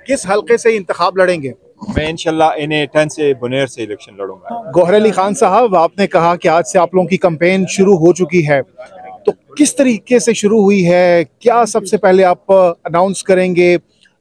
किस हल्के से इंतखाब लड़ेंगे? मैं इंशाल्लाह इन्हें 10 से बुनेर से इलेक्शन लड़ूंगा। गौहर अली खान साहब, आपने कहा कि आज से आप लोगों की कैंपेन शुरू हो चुकी है, तो किस तरीके से शुरू हुई है? क्या सबसे पहले आप अनाउंस करेंगे?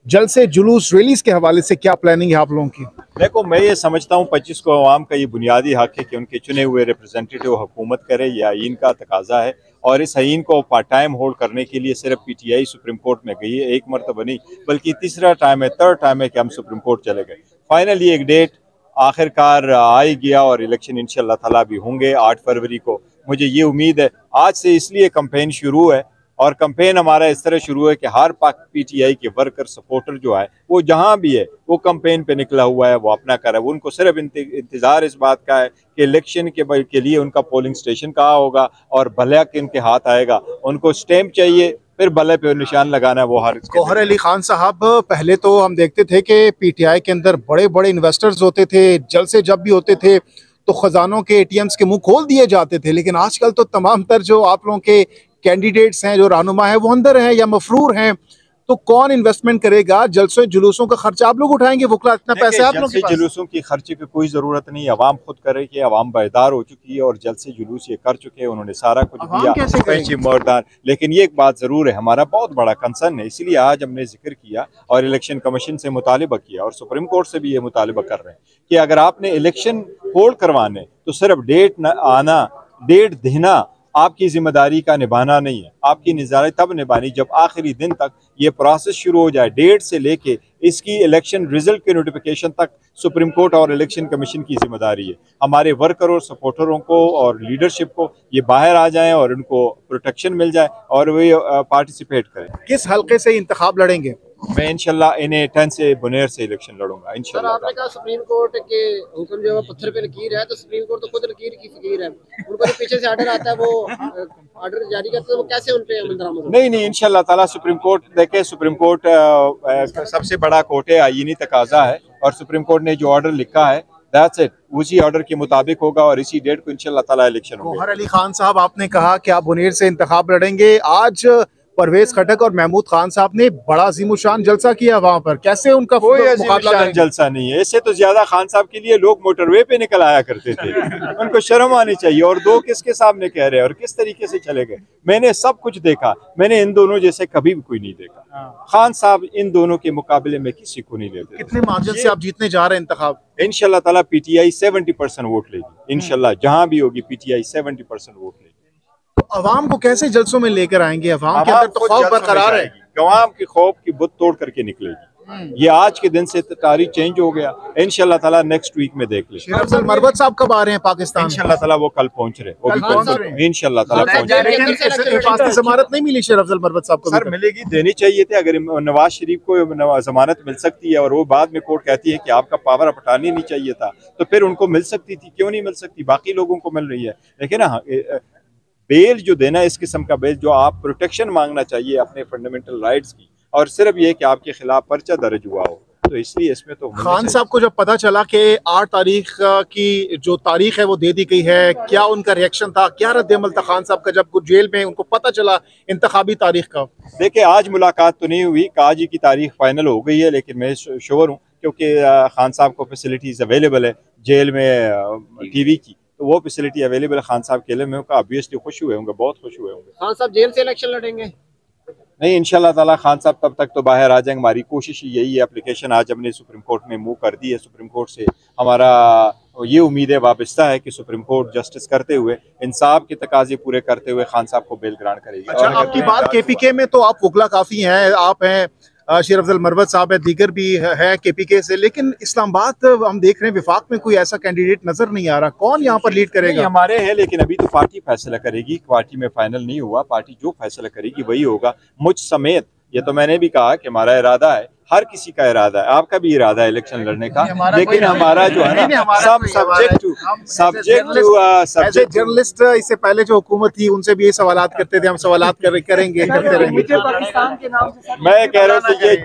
जलसे जुलूस रैलीज के हवाले से क्या प्लानिंग है आप लोगों की? देखो, मैं ये समझता हूँ 25 को अवाम का ये बुनियादी हक है कि उनके चुने हुए रिप्रेजेंटेटिव हुकूमत करे, ये आइन का तकाजा है। और इस आइन को पार्ट टाइम होल्ड करने के लिए सिर्फ पीटीआई सुप्रीम कोर्ट में गई है, एक मरतबा नहीं बल्कि तीसरा टाइम है, थर्ड टाइम है कि हम सुप्रीम कोर्ट चले गए। फाइनली एक डेट आखिरकार आ ही गया और इलेक्शन इंशाल्लाह ताला भी होंगे 8 फरवरी को। मुझे ये उम्मीद है आज से, इसलिए कैंपेन शुरू है। और कैंपेन हमारा इस तरह शुरू है कि हर पीटीआई के वर्कर सपोर्टर जो है वो जहां भी है वो कैंपेन पे निकला हुआ है, वो अपना कर रहा है। उनको सिर्फ इंतजार इस बात का है कि इलेक्शन के लिए उनका पोलिंग स्टेशन कहाँ होगा और भले किनके हाथ आएगा। उनको स्टैम्प चाहिए, फिर भले पे निशान लगाना है, वो हर। गौहर अली खान साहब, पहले तो हम देखते थे कि पीटीआई के अंदर बड़े बड़े इन्वेस्टर्स होते थे, जलसे जब भी होते थे तो खजानों के एटीएम्स के मुंह खोल दिए जाते थे, लेकिन आजकल तो तमाम तर जो आप लोगों के कैंडिडेट्स हैं, जो रहनुमा है, वो अंदर हैं या मफरूर हैं। तो कौन इन्वेस्टमेंट करेगा? जलसों जुलूसों का खर्चा आप लोग उठाएंगे? वकला इतना पैसे आप लोगों के पास? जुलूसों की खर्चे की कोई जरूरत नहीं, अवाम खुद करेगी। अवाम बेदार हो चुकी है और जलसे जुलूस ये कर चुके हैं, उन्होंने सारा कुछ दिया मर्दान। लेकिन ये एक बात जरूर है, हमारा बहुत बड़ा कंसर्न है, इसलिए आज हमने जिक्र किया और इलेक्शन कमीशन से मुतालिबा किया और सुप्रीम कोर्ट से भी ये मुतालिबा कर रहे हैं कि अगर आपने इलेक्शन होल्ड करवाने तो सिर्फ डेट न आना, डेट देना आपकी जिम्मेदारी का निभाना नहीं है। आपकी जिम्मेदारी तब निभानी जब आखिरी दिन तक ये प्रोसेस शुरू हो जाए, डेट से लेके इसकी इलेक्शन रिजल्ट के नोटिफिकेशन तक सुप्रीम कोर्ट और इलेक्शन कमीशन की जिम्मेदारी है। हमारे वर्कर और सपोर्टरों को और लीडरशिप को ये बाहर आ जाएं और उनको प्रोटेक्शन मिल जाए और वे पार्टिसिपेट करें। किस हल्के से इंतखाब लड़ेंगे? मैं इंशाल्लाह इन्हें 10 से बुनेर से इलेक्शन लड़ूंगा इंशाल्लाह। आपने कहा सुप्रीम कोर्ट के हुक्म जो है पत्थर पे लकीर है, तो सुप्रीम कोर्ट तो खुद लकीर की फकीर है। उनको जो पीछे से ऑर्डर आता है वो ऑर्डर जारी करते हैं, वो कैसे उन पे अमल दरामद? नहीं इंशाल्लाह ताला सुप्रीम कोर्ट देखे, सुप्रीम कोर्ट सबसे बड़ा कोर्ट है, आईनी तकाजा है और सुप्रीम कोर्ट ने जो ऑर्डर लिखा है दैट्स इट, उसी ऑर्डर के मुताबिक होगा और इसी डेट को इंशाल्लाह ताला इलेक्शन होगा। गौहर अली खान साहब, आपने कहा कि आप बुनेर से इंतखाब लड़ेंगे। आज परवेज खटक और महमूद खान साहब ने बड़ा अजीमुशान जलसा किया वहां पर, कैसे उनका मुकाबला? जलसा नहीं है, इससे तो ज्यादा खान साहब के लिए लोग मोटरवे पे निकल आया करते थे। उनको शर्म आनी चाहिए। और दो किसके सामने कह रहे हैं और किस तरीके से चले गए? मैंने सब कुछ देखा, मैंने इन दोनों जैसे कभी भी कोई नहीं देखा। खान साहब इन दोनों के मुकाबले में किसी को नहीं लेते। कितने मार्जिन से आप जीतने जा रहे हैं इंतखाब? इंशाल्लाह ताला पीटीआई 70% वोट लेगी इंशाल्लाह, जहां भी होगी पीटीआई 70% वोट लेगी। अवाम को कैसे जलसों में लेकर आएंगे? अवाम के अंदर तो खौफ बरकरार है। अवाम की खौफ की बुत तोड़ करके निकलेगी। ये आज के दिन से तारीख चेंज हो गया, इंशाल्लाह ताला नेक्स्ट वीक में देख ले। शेर अफजल मरवत साहब कब आ रहे हैं पाकिस्तान? इंशाल्लाह ताला वो कल पहुंच रहे, वो भी इंशाल्लाह ताला पहुंच रहे। जमानत नहीं मिली शेर अफजल मरवत साहब को? सर मिलेगी, देनी चाहिए थे। अगर नवाज शरीफ को जमानत मिल सकती है और वो बाद में कोर्ट कहती है कि आपका पावर ऑफ अटॉर्नी नहीं चाहिए था, तो फिर उनको मिल सकती थी, क्यों नहीं मिल सकती? बाकी लोगों को मिल रही है। लेकिन बेल जो देना, इस किस्म का बेल जो आप प्रोटेक्शन मांगना चाहिए अपने फंडामेंटल राइट्स की, और सिर्फ ये कि आपके खिलाफ पर्चा दर्ज हुआ हो, तो इसलिए इसमें तो खान साहब को जब पता चला कि 8 तारीख की जो तारीख है वो दे दी गई है, क्या उनका रिएक्शन था? क्या रद्द-ए-अमल था खान साहब का जब जेल में उनको पता चला इंतखाबी तारीख का? देखिए, आज मुलाकात तो नहीं हुई, आज ही की तारीख फाइनल हो गई है, लेकिन मैं श्योर हूँ क्योंकि खान साहब को फैसिलिटीज अवेलेबल है जेल में टीवी की, तो वो फैसिलिटी अवेलेबल है खान साहब के लिए। मैं ऑब्वियसली खुश हुए होंगे, बहुत खुश हुए होंगे। खान साहब जेल से इलेक्शन लड़ेंगे? नहीं, इंशाल्लाह ताला खान साहब तब तक तो बाहर आ जाएंगे। हमारी कोशिश यही है। एप्लीकेशन आज हमने सुप्रीम कोर्ट में मूव कर दी है। सुप्रीम कोर्ट से हमारा ये उम्मीद है, वाबस्ता है कि सुप्रीम कोर्ट जस्टिस करते हुए, इंसाफ के तकाजे पूरे करते हुए खान साहब को बेल ग्रांट करेगी। अच्छा, आपकी बात केपीके में तो आप वकला काफी हैं, आप हैं, शेर अफजल मरवत साहब है, दीगर भी है केपीके से, लेकिन इस्लामाबाद हम देख रहे हैं विफाक में कोई ऐसा कैंडिडेट नजर नहीं आ रहा। कौन यहाँ पर लीड करेगा? हमारे हैं, लेकिन अभी तो पार्टी फैसला करेगी। पार्टी में फाइनल नहीं हुआ, पार्टी जो फैसला करेगी वही होगा, मुझ समेत। ये तो मैंने भी कहा कि हमारा इरादा है, हर किसी का इरादा है, आपका भी इरादा है इलेक्शन लड़ने का, लेकिन हमारा जो है ना सब सब्जेक्ट टू जर्नलिस्ट, इससे पहले जो हुकूमत थी उनसे भी ये सवालात करते थे, हम सवालात करेंगे करते रहेंगे। मैं कह रहा हूँ कि ये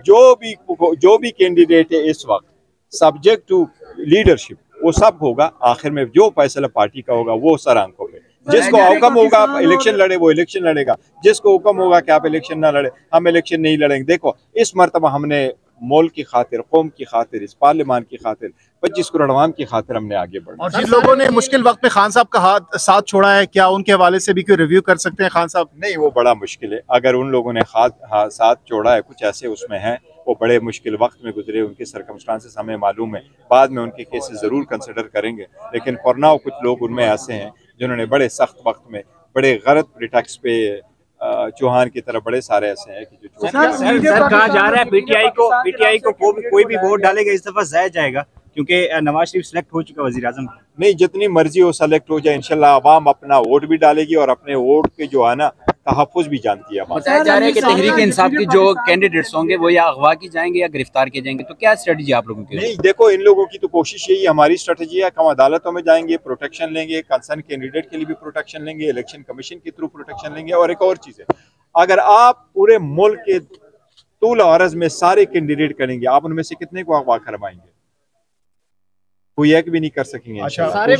जो भी कैंडिडेट है इस वक्त, सब्जेक्ट टू लीडरशिप, वो सब होगा। आखिर में जो फैसला पार्टी का होगा वो सर आंखों पे, जिसको हुक्म होगा आप इलेक्शन लड़े वो इलेक्शन लड़ेगा, जिसको हुक्म होगा कि आप इलेक्शन ना लड़े हम इलेक्शन नहीं लड़ेंगे। देखो, इस मरतबा हमने मुल्क की खातिर, कौम की खातिर, इस पार्लियामान की खातिर, 25 करोड़ अवाम की खातिर हमने आगे बढ़ना। और जिन लोगों ने मुश्किल वक्त में खान साहब का साथ छोड़ा है, क्या उनके हवाले से भी कोई रिव्यू कर सकते हैं खान साहब? नहीं, वो बड़ा मुश्किल है। अगर उन लोगों ने साथ छोड़ा है, कुछ ऐसे उसमें हैं वो बड़े मुश्किल वक्त में गुजरे, उनके सर्कमस्टांसेस हमें मालूम है, बाद में उनके केसेस ज़रूर कंसिडर करेंगे। लेकिन फॉर नाउ कुछ लोग उनमें ऐसे हैं जिन्होंने बड़े सख्त वक्त में बड़े गलत प्रिटेक्स पे चौहान की तरफ बड़े सारे ऐसे हैं कि जो सर कहा जा रहा है पीटीआई को कोई भी वोट डालेगा इस दफा जाया जाएगा, क्योंकि नवाज शरीफ सेलेक्ट हो चुका वजीर आजम। नहीं, जितनी मर्जी हो सेलेक्ट हो जाए, इंशाल्लाह अवाम अपना वोट भी डालेगी और अपने वोट के जो है ना तहफ़्फ़ुज़ भी जानती है। बताया जा रहा है कि तहरीक इंसाफ की जो कैंडिडेट्स होंगे वो या अगवा की जाएंगे या गिरफ्तार किए जाएंगे, तो क्या स्ट्रेटजी आप लोगों की? नहीं, देखो इन लोगों की तो कोशिश यही, हमारी स्ट्रेटजी है कि हम अदालतों में जाएंगे, प्रोटेक्शन लेंगे, कंसर्न कैंडिडेट के लिए भी प्रोटेक्शन लेंगे, इलेक्शन कमीशन के थ्रू प्रोटेक्शन लेंगे। और एक और चीज़ है, अगर आप पूरे मुल्क के तूल और अर्ज़ में सारे कैंडिडेट करेंगे, आप उनमें से कितने को अगवा करवाएंगे? कोई एक भी नहीं कर सकेंगे। अच्छा, सारे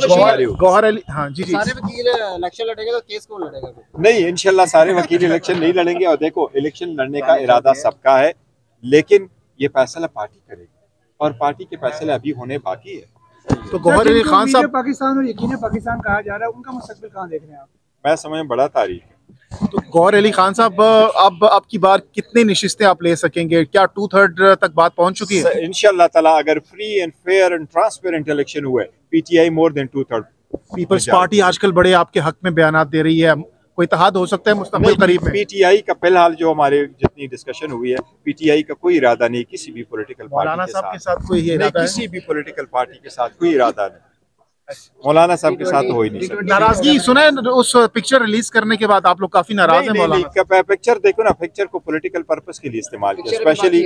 गौहर अली, हाँ जी जी, सारे वकील इलेक्शन लड़ेंगे तो केस कौन लड़ेगा? नहीं, इंशाल्लाह सारे वकील इलेक्शन नहीं लड़ेंगे। और देखो, इलेक्शन लड़ने का इरादा सबका है, लेकिन ये फैसला पार्टी करेगी और पार्टी के फैसले अभी होने बाकी है। तो गौहर अली खान साहब, पाकिस्तान और यकीन पाकिस्तान कहा जा रहा है, उनका मुस्तकबिल कहाँ देख रहे हैं आप? मैं समझ बड़ा तारीख है। तो गौहर अली खान साहब, अब आपकी बार कितनी नशिस्तें आप ले सकेंगे? क्या 2/3 तक बात पहुंच चुकी है? इंशाल्लाह ताला अगर free and fair and transparent election हुए, PTI more than 2/3। Peoples Party आजकल बड़े आपके हक में बयानात दे रही है, कोई इत्तेहाद हो सकता है मुस्तकबिल करीब में? पीटीआई का फिलहाल जो हमारे जितनी डिस्कशन हुई है, पीटीआई का कोई इरादा नहीं किसी भी पॉलिटिकल पार्टी के साथ कोई ये इरादा है? किसी भी पॉलिटिकल पार्टी के साथ कोई इरादा नहीं, मौलाना साहब के साथ हो ही नहीं सकता। नाराजगी सुना है उस पिक्चर रिलीज करने के बाद, आप लोग काफी नाराज हैं मौलाना? पिक्चर देखो ना, पिक्चर को पॉलिटिकल पर्पस के लिए इस्तेमाल किया, स्पेशली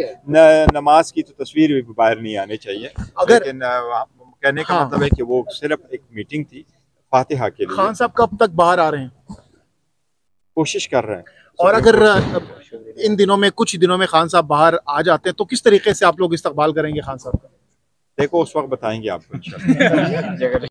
नमाज की तो तस्वीर भी बाहर नहीं आनी चाहिए। लेकिन कहने का मतलब है कि वो सिर्फ एक मीटिंग थी फातिहा के लिए। खान साहब कब तक बाहर आ रहे हैं? कोशिश कर रहे हैं। और अगर इन दिनों में, कुछ दिनों में खान साहब बाहर आ जाते हैं तो किस तरीके से आप लोग इस्तकबाल करेंगे खान साहब का? देखो उस वक्त बताएंगे आपको इंशाल्लाह।